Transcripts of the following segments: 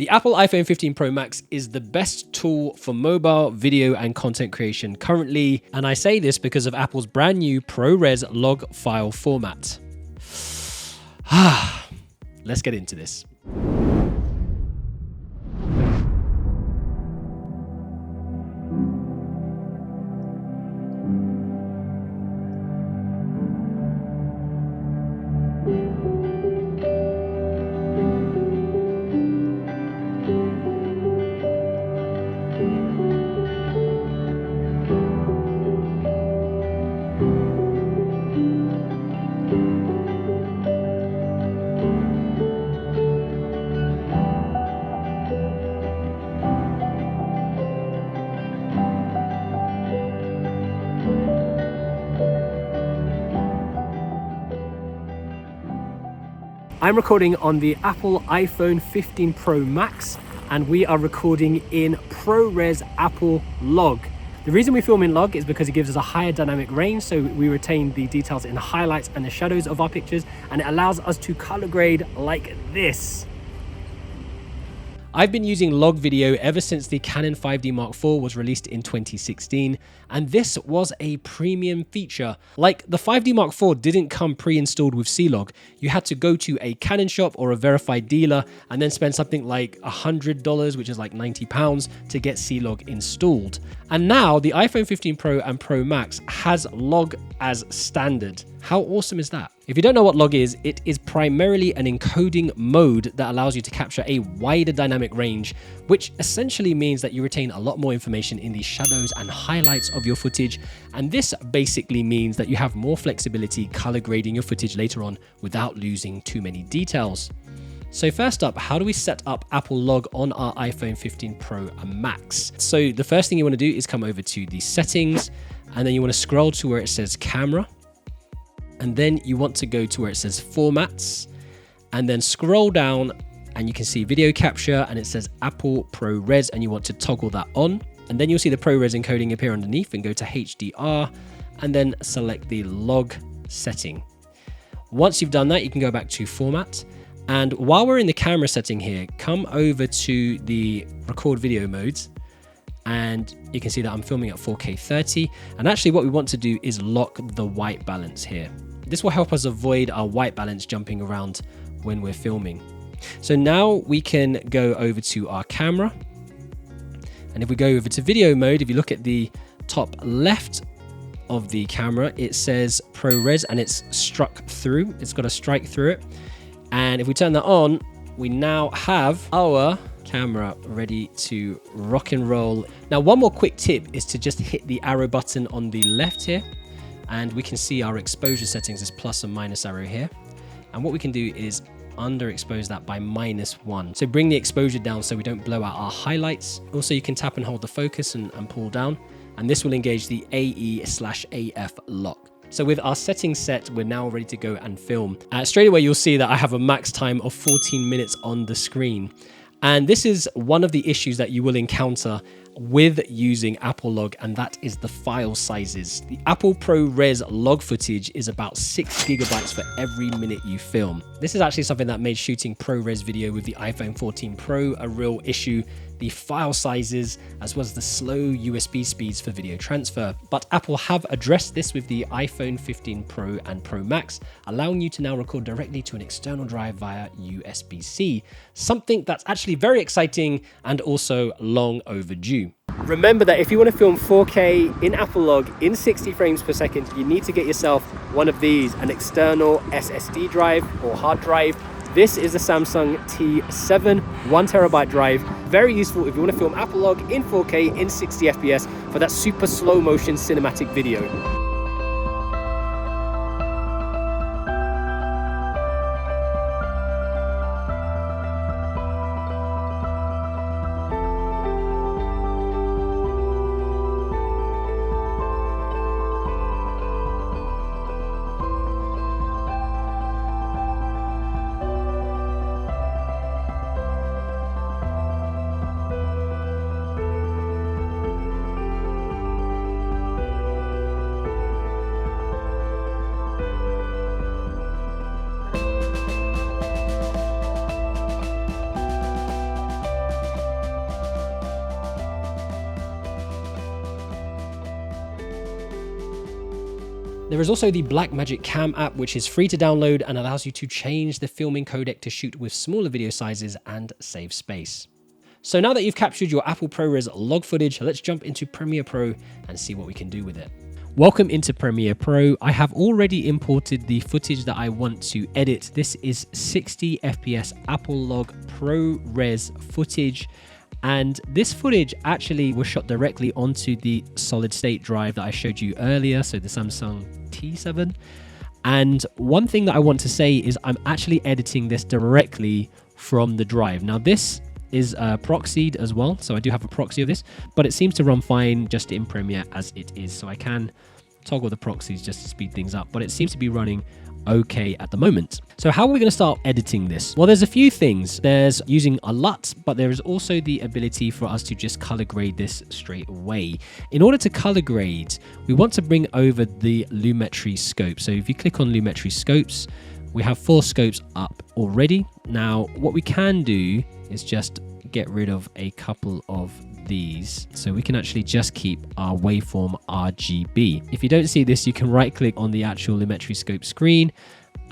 The Apple iPhone 15 Pro Max is the best tool for mobile video and content creation currently, and I say this because of Apple's brand new ProRes LOG file format. Let's get into this. I'm recording on the Apple iPhone 15 Pro Max, and we are recording in ProRes Apple Log. The reason we film in Log is because it gives us a higher dynamic range, so we retain the details in the highlights and the shadows of our pictures, and it allows us to color grade like this. I've been using log video ever since the Canon 5D Mark IV was released in 2016, and this was a premium feature. Like, the 5D Mark IV didn't come pre-installed with C-Log. You had to go to a Canon shop or a verified dealer and then spend something like $100, which is like £90, to get C-Log installed. And now the iPhone 15 Pro and Pro Max has log as standard. How awesome is that? If you don't know what log is, it is primarily an encoding mode that allows you to capture a wider dynamic range, which essentially means that you retain a lot more information in the shadows and highlights of your footage. And this basically means that you have more flexibility color grading your footage later on without losing too many details. So first up, how do we set up Apple Log on our iPhone 15 Pro and Max? So the first thing you want to do is come over to the settings, and then you want to scroll to where it says camera. And then you want to go to where it says formats, and then scroll down and you can see video capture and it says Apple ProRes, and you want to toggle that on. And then you'll see the ProRes encoding appear underneath, and go to HDR and then select the log setting. Once you've done that, you can go back to format. And while we're in the camera setting here, come over to the record video modes, and you can see that I'm filming at 4K 30. And actually what we want to do is lock the white balance here. This will help us avoid our white balance jumping around when we're filming. So now we can go over to our camera. And if we go over to video mode, if you look at the top left of the camera, it says ProRes and it's struck through. It's got a strike through it. And if we turn that on, we now have our camera ready to rock and roll. Now, one more quick tip is to just hit the arrow button on the left here, and we can see our exposure settings is plus and minus arrow here. And what we can do is underexpose that by -1. So bring the exposure down so we don't blow out our highlights. Also, you can tap and hold the focus and pull down, and this will engage the AE/AF lock. So with our settings set, we're now ready to go and film. Straight away, you'll see that I have a max time of 14 minutes on the screen. And this is one of the issues that you will encounter with using Apple Log, and that is the file sizes. The Apple ProRes log footage is about 6 gigabytes for every minute you film. This is actually something that made shooting ProRes video with the iPhone 14 Pro a real issue. The file sizes, as well as the slow USB speeds for video transfer. But Apple have addressed this with the iPhone 15 Pro and Pro Max, allowing you to now record directly to an external drive via USB-C, something that's actually very exciting and also long overdue. Remember that if you want to film 4K in Apple Log in 60 frames per second, you need to get yourself one of these, an external SSD drive or hard drive. This is the Samsung T7 1TB drive. Very useful if you want to film Apple Log in 4K in 60 FPS for that super slow motion cinematic video. There is also the BlackMagic Cam app, which is free to download and allows you to change the filming codec to shoot with smaller video sizes and save space. So now that you've captured your Apple ProRes log footage, let's jump into Premiere Pro and see what we can do with it. Welcome into Premiere Pro. I have already imported the footage that I want to edit. This is 60 FPS Apple Log ProRes footage. And this footage actually was shot directly onto the solid state drive that I showed you earlier, so the Samsung T7. And one thing that I want to say is I'm actually editing this directly from the drive. Now this is proxied as well, so I do have a proxy of this, but it seems to run fine just in Premiere as it is. So I can toggle the proxies just to speed things up, but it seems to be running okay at the moment. So how are we going to start editing this? Well, there's a few things. There's using a LUT, but there is also the ability for us to just color grade this straight away. In order to color grade, we want to bring over the Lumetri scope. So if you click on Lumetri scopes, we have 4 scopes up already. Now, what we can do is just get rid of a couple of these, so we can actually just keep our waveform RGB. If you don't see this, you can right click on the actual Lumetri scope screen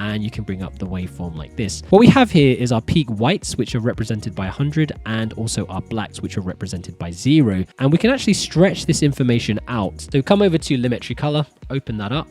and you can bring up the waveform like this. What we have here is our peak whites, which are represented by 100, and also our blacks, which are represented by 0. And we can actually stretch this information out. So come over to Lumetri color, open that up.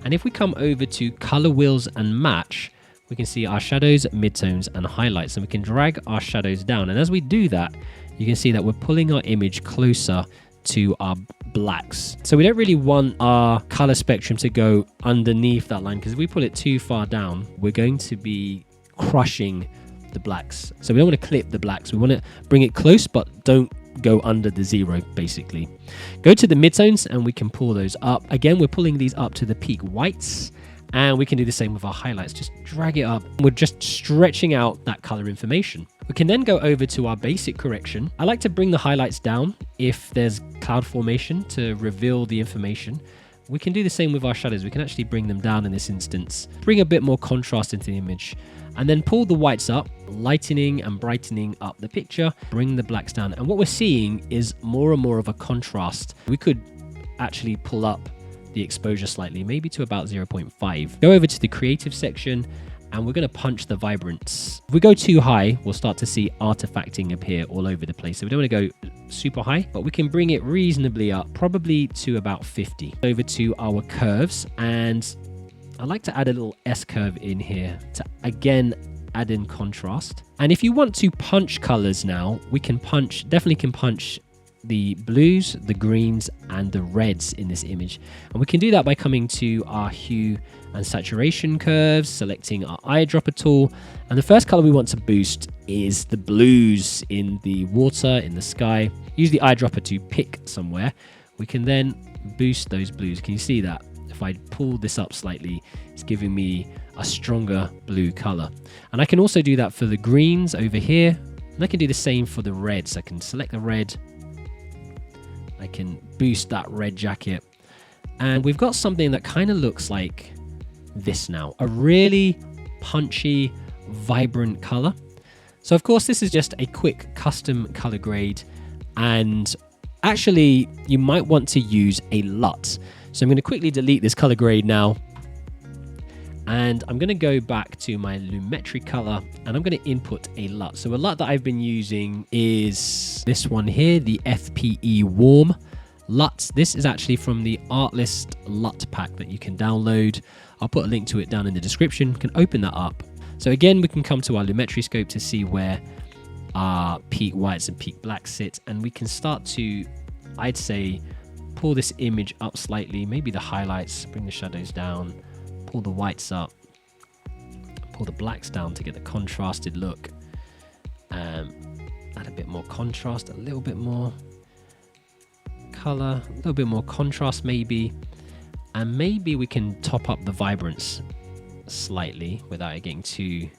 And if we come over to color wheels and match, we can see our shadows, midtones, and highlights, and we can drag our shadows down. And as we do that, you can see that we're pulling our image closer to our blacks. So we don't really want our color spectrum to go underneath that line, because if we pull it too far down, we're going to be crushing the blacks. So we don't want to clip the blacks. We want to bring it close, but don't go under the 0, basically. Go to the midtones and we can pull those up. Again, we're pulling these up to the peak whites. And we can do the same with our highlights. Just drag it up. We're just stretching out that color information. We can then go over to our basic correction. I like to bring the highlights down if there's cloud formation to reveal the information. We can do the same with our shadows. We can actually bring them down in this instance. Bring a bit more contrast into the image. And then pull the whites up, lightening and brightening up the picture. Bring the blacks down. And what we're seeing is more and more of a contrast. We could actually pull up the exposure slightly, maybe to about 0.5. Go over to the creative section and we're going to punch the vibrance. If we go too high, we'll start to see artifacting appear all over the place. So we don't want to go super high, but we can bring it reasonably up, probably to about 50. Over to our curves, and I like to add a little S curve in here to again add in contrast. And if you want to punch colors now, we can punch, definitely can punch the blues, the greens, and the reds in this image. And we can do that by coming to our hue and saturation curves, selecting our eyedropper tool. And the first color we want to boost is the blues in the water, in the sky. Use the eyedropper to pick somewhere. We can then boost those blues. Can you see that? If I pull this up slightly, it's giving me a stronger blue color. And I can also do that for the greens over here. And I can do the same for the reds. I can select the red. I can boost that red jacket. And we've got something that kind of looks like this now. A really punchy, vibrant color. So of course, this is just a quick custom color grade. And actually, you might want to use a LUT. So I'm going to quickly delete this color grade now. And I'm going to go back to my Lumetri color and I'm going to input a LUT. So a LUT that I've been using is this one here, the FPE Warm LUT. This is actually from the Artlist LUT pack that you can download. I'll put a link to it down in the description. You can open that up. So again, we can come to our Lumetri scope to see where our peak whites and peak blacks sit. And we can start to, I'd say, pull this image up slightly, maybe the highlights, bring the shadows down, pull the whites up, pull the blacks down to get the contrasted look. Add a bit more contrast, a little bit more color, a little bit more contrast maybe. And maybe we can top up the vibrance slightly without it getting too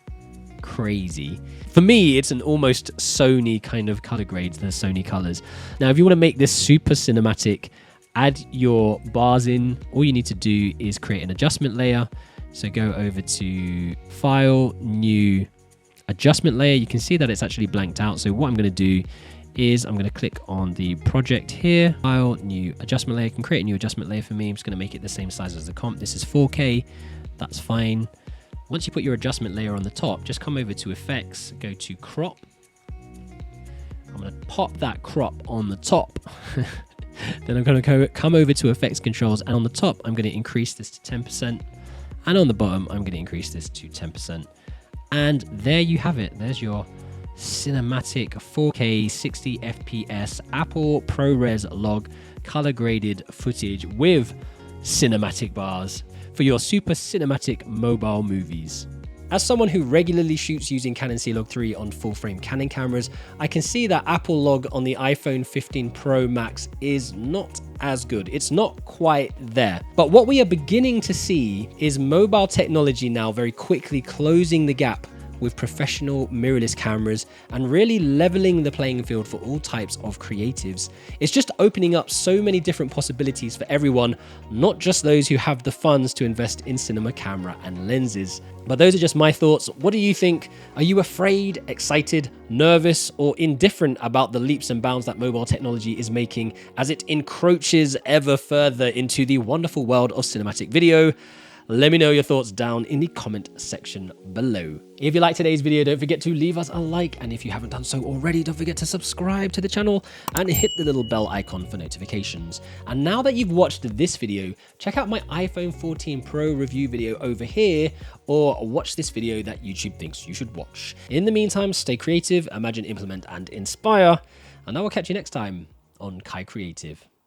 crazy. For me, it's an almost Sony kind of color grade, the Sony colors. Now, if you want to make this super cinematic, add your bars in. All you need to do is create an adjustment layer. So go over to File, New Adjustment Layer. You can see that it's actually blanked out. So what I'm going to do is I'm going to click on the project here, file, new adjustment layer. You can create a new adjustment layer for me. I'm just going to make it the same size as the comp. This is 4K. That's fine. Once you put your adjustment layer on the top, just come over to effects, go to crop. I'm going to pop that crop on the top. Then I'm going to come over to effects controls, and on the top, I'm going to increase this to 10%. And on the bottom, I'm going to increase this to 10%. And there you have it. There's your cinematic 4K 60 FPS Apple ProRes LOG color graded footage with cinematic bars for your super cinematic mobile movies. As someone who regularly shoots using Canon C-Log 3 on full-frame Canon cameras, I can see that Apple Log on the iPhone 15 Pro Max is not as good. It's not quite there. But what we are beginning to see is mobile technology now very quickly closing the gap with professional mirrorless cameras and really leveling the playing field for all types of creatives. It's just opening up so many different possibilities for everyone, not just those who have the funds to invest in cinema camera and lenses. But those are just my thoughts. What do you think? Are you afraid, excited, nervous, or indifferent about the leaps and bounds that mobile technology is making as it encroaches ever further into the wonderful world of cinematic video? Let me know your thoughts down in the comment section below. If you liked today's video, don't forget to leave us a like. And if you haven't done so already, don't forget to subscribe to the channel and hit the little bell icon for notifications. And now that you've watched this video, check out my iPhone 14 Pro review video over here, or watch this video that YouTube thinks you should watch. In the meantime, stay creative, imagine, implement, and inspire. And I will catch you next time on KaiCreative.